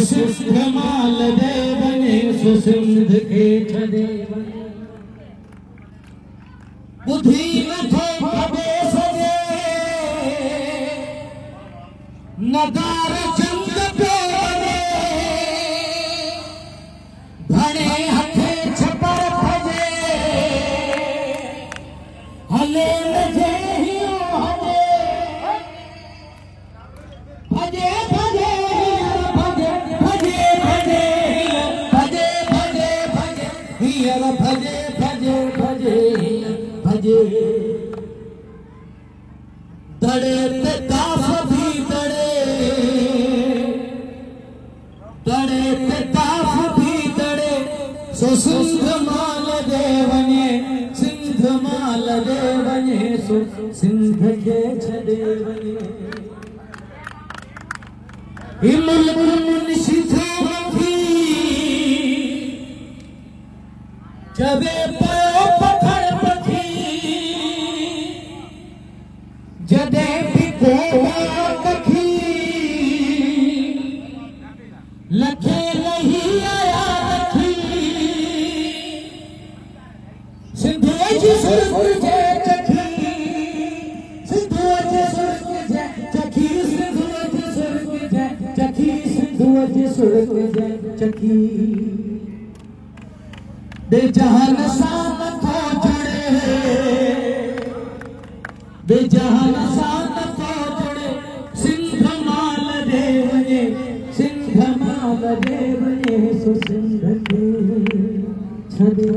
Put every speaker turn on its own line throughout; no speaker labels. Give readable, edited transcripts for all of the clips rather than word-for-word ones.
सुसिंध माल देवने सुसिंध के छदे बुद्धि न थे कबे सजे नगार चंद पे भणे हथे छपर भजे हले लजे हियो हजे भजे भजे भजे भजे भजे भजे भजे हियर भजे भजे भजे भजे दड़े ते काफ भी दड़े दड़े ते काफ भी दड़े सो सिंध माल देवने सिंध माल देवने सो सिंध के छदे वने मुल्क मुंशी थे रखी जबे पयो पत्थर पथी जदे भी देखी लखे नहीं आया रखी सिंधु जी सुरत जे चखी सिंधु जे सुरत जे चखी सिंधु जे सुरत जे चखी सिंधु जे सुरत जे चखी बेजहान शान को जड़े बेजहान शान को जड़े सिंध माल देवने सिंध माल देवने सो सिंध के छदे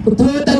तो